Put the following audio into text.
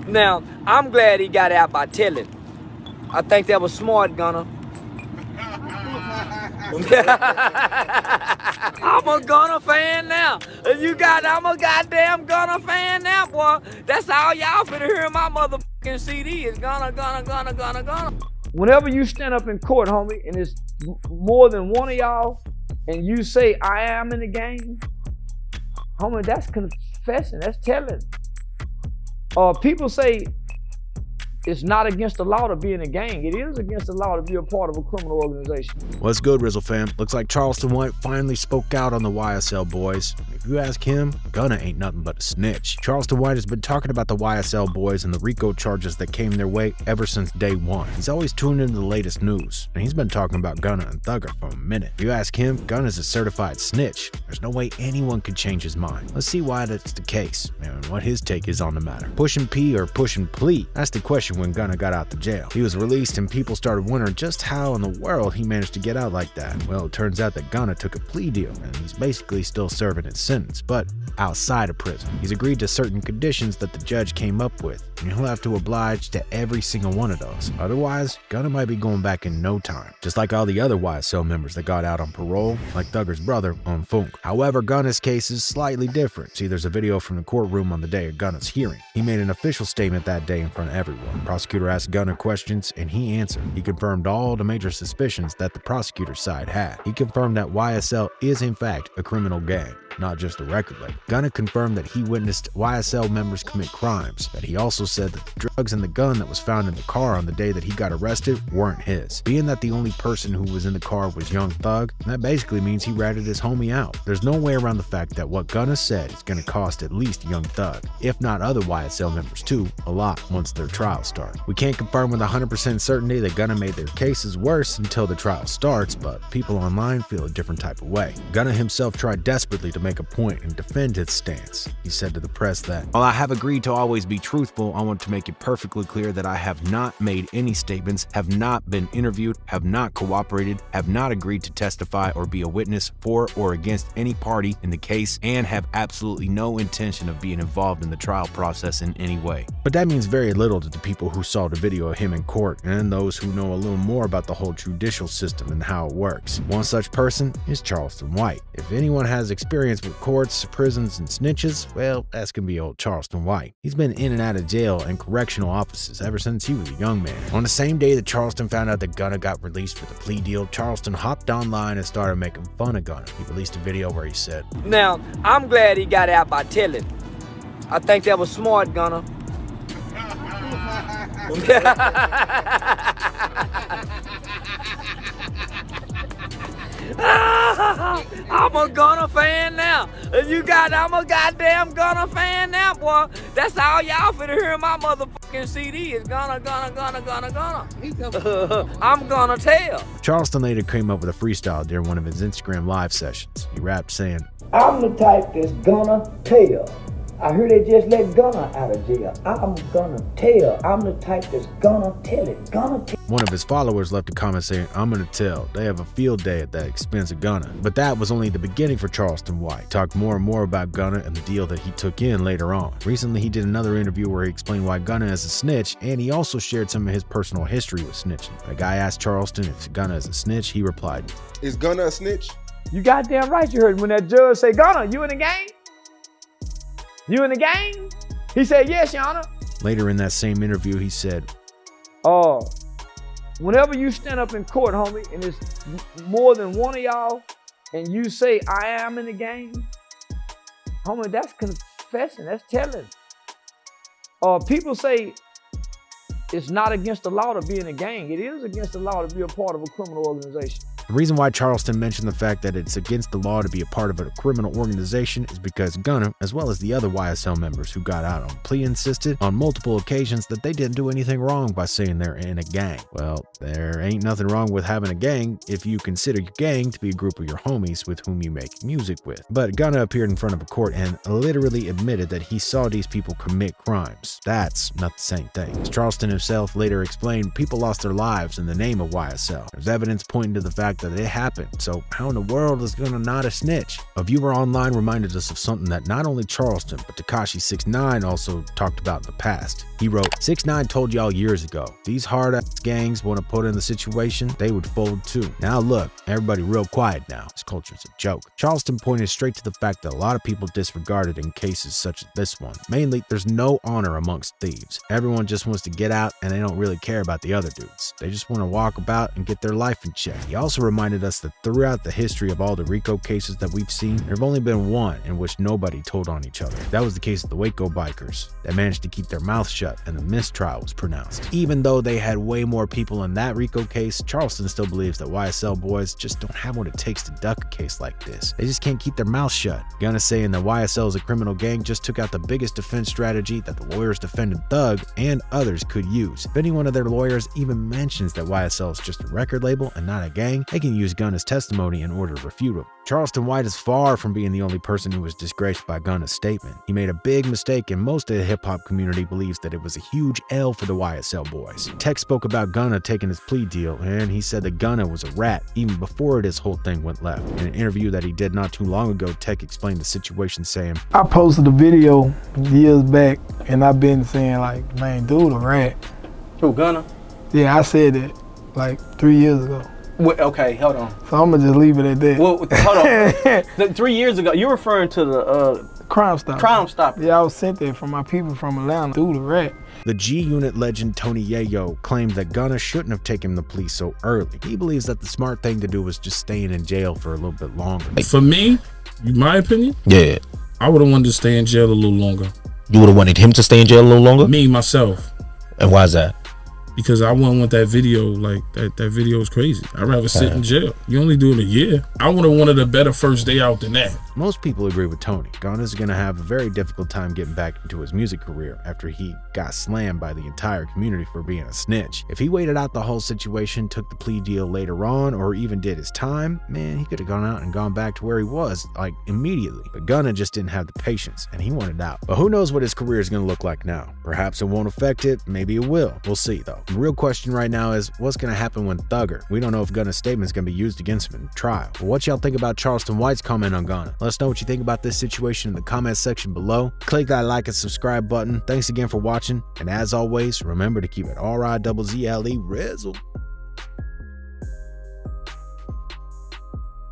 Now, I'm glad he got out by telling. I think that was smart, Gunna. I'm a Gunna fan now. I'm a goddamn Gunna fan now, boy. That's all y'all finna hear in my motherfucking CD is Gunna, Gunna, Gunna, Gunna, Gunna. Whenever you stand up in court, homie, and it's more than one of y'all, and you say, I am in the game, homie, that's confessing, that's telling. People say it's not against the law to be in a gang. It is against the law to be a part of a criminal organization. What's good, RIZZLE fam? Looks like Charleston White finally spoke out on the YSL boys. If you ask him, Gunna ain't nothing but a snitch. Charleston White has been talking about the YSL boys and the RICO charges that came their way ever since day one. He's always tuned into the latest news, and he's been talking about Gunna and Thugger for a minute. If you ask him, Gunna's a certified snitch. There's no way anyone could change his mind. Let's see why that's the case, and what his take is on the matter. Pushing P or pushing plea? That's the question when Gunna got out the jail. He was released and people started wondering just how in the world he managed to get out like that. Well, it turns out that Gunna took a plea deal and he's basically still serving his sentence, but outside of prison. He's agreed to certain conditions that the judge came up with, and he'll have to oblige to every single one of those. Otherwise, Gunna might be going back in no time, just like all the other YSL members that got out on parole, like Thugger's brother on Funk. However, Gunna's case is slightly different. See, there's a video from the courtroom on the day of Gunna's hearing. He made an official statement that day in front of everyone. Prosecutor asked Gunna questions and he answered. He confirmed all the major suspicions that the prosecutor's side had. He confirmed that YSL is in fact a criminal gang, not just a record label. Gunna confirmed that he witnessed YSL members commit crimes, that he also said that the drugs and the gun that was found in the car on the day that he got arrested weren't his. Being that the only person who was in the car was Young Thug, that basically means he ratted his homie out. There's no way around the fact that what Gunna said is going to cost at least Young Thug, if not other YSL members too, a lot once their trials start. We can't confirm with 100% certainty that Gunna made their cases worse until the trial starts, but people online feel a different type of way. Gunna himself tried desperately to make a point and defend his stance. He said to the press that, "While I have agreed to always be truthful, I want to make it perfectly clear that I have not made any statements, have not been interviewed, have not cooperated, have not agreed to testify or be a witness for or against any party in the case, and have absolutely no intention of being involved in the trial process in any way." But that means very little to the people who saw the video of him in court and those who know a little more about the whole judicial system and how it works. One such person is Charleston White. If anyone has experience with courts, prisons, and snitches, well, that's gonna be old Charleston White. He's been in and out of jail and correctional offices ever since he was a young man. On the same day that Charleston found out that Gunna got released with a plea deal, Charleston hopped online and started making fun of Gunna. He released a video where he said, "Now, I'm glad he got out by telling. I think that was smart, Gunna." I'm a Gunna fan now. I'm a goddamn Gunna fan now, boy. That's all y'all finna hear in my motherfucking CD is Gunna, Gunna, Gunna, Gunna, Gunna. I'm gonna tell. Charleston later came up with a freestyle during one of his Instagram live sessions. He rapped saying, "I'm the type that's gonna tell. I heard they just let Gunna out of jail. I'm gonna tell. I'm the type that's gonna tell it. Gonna tell." One of his followers left a comment saying, "I'm gonna tell. They have a field day at that expense of Gunna." But that was only the beginning for Charleston White. Talked more and more about Gunna and the deal that he took in later on. Recently, he did another interview where he explained why Gunna is a snitch, and he also shared some of his personal history with snitching. A guy asked Charleston if Gunna is a snitch. He replied, "Is Gunna a snitch?" You goddamn right you heard when that judge say, "Gunna, you in the gang? You in the gang?" He said, "Yes, Your Honor." Later in that same interview, he said, Whenever you stand up in court, homie, and it's more than one of y'all, and you say, I am in the gang, homie, that's confessing, that's telling. People say it's not against the law to be in a gang. It is against the law to be a part of a criminal organization. The reason why Charleston mentioned the fact that it's against the law to be a part of a criminal organization is because Gunna, as well as the other YSL members who got out on plea, insisted on multiple occasions that they didn't do anything wrong by saying they're in a gang. Well, there ain't nothing wrong with having a gang if you consider your gang to be a group of your homies with whom you make music with. But Gunna appeared in front of a court and literally admitted that he saw these people commit crimes. That's not the same thing. As Charleston himself later explained, people lost their lives in the name of YSL. There's evidence pointing to the fact fact that it happened, so how in the world is Gunna not a snitch? A viewer online reminded us of something that not only Charleston, but Tekashi 6ix9ine also talked about in the past. He wrote, 6ix9ine told y'all years ago, these hard-ass gangs want to put in the situation, they would fold too. Now look, everybody real quiet now. This culture's a joke. Charleston pointed straight to the fact that a lot of people disregarded in cases such as this one. Mainly, there's no honor amongst thieves. Everyone just wants to get out and they don't really care about the other dudes. They just want to walk about and get their life in check. He also reminded us that throughout the history of all the RICO cases that we've seen, there have only been one in which nobody told on each other. That was the case of the Waco bikers that managed to keep their mouths shut and the mistrial was pronounced. Even though they had way more people in that RICO case, Charleston still believes that YSL boys just don't have what it takes to duck a case like this. They just can't keep their mouths shut. Gunna saying that YSL is a criminal gang just took out the biggest defense strategy that the lawyers defending Thug and others could use. If any one of their lawyers even mentions that YSL is just a record label and not a gang, they can use Gunna's testimony in order to refute him. Charleston White is far from being the only person who was disgraced by Gunna's statement. He made a big mistake and most of the hip-hop community believes that it was a huge L for the YSL boys. Tech spoke about Gunna taking his plea deal and he said that Gunna was a rat even before this whole thing went left. In an interview that he did not too long ago, Tech explained the situation saying, I posted a video years back and I've been saying like, man, dude a rat. Who, Gunna? Yeah, I said that like 3 years ago. Wait, okay, hold on. So I'm gonna just leave it at that. Well, hold on. 3 years ago, you're referring to the Crime Stopper. Crime Stopper. Yeah, I was sent there from my people from Atlanta. Dude a rat. The G-Unit legend Tony Yayo claimed that Gunna shouldn't have taken the plea so early. He believes that the smart thing to do was just staying in jail for a little bit longer. For me, my opinion, yeah, I would have wanted to stay in jail a little longer. You would have wanted him to stay in jail a little longer? Me, myself. And why is that? Because I wouldn't want that video, like, that video is crazy. I'd rather sit in jail. You only do it a year. I would have wanted a better first day out than that. Most people agree with Tony. Gunna's gonna have a very difficult time getting back into his music career after he got slammed by the entire community for being a snitch. If he waited out the whole situation, took the plea deal later on, or even did his time, man, he could have gone out and gone back to where he was, like, immediately. But Gunna just didn't have the patience, and he wanted out. But who knows what his career is gonna look like now? Perhaps it won't affect it, maybe it will. We'll see, though. The real question right now is, what's gonna happen when Thugger? We don't know if Gunna's statement is gonna be used against him in trial. But what y'all think about Charleston White's comment on Gunna? Let us know what you think about this situation in the comment section below. Click that like and subscribe button. Thanks again for watching, and as always, remember to keep it RIZZLE, RIZZLE.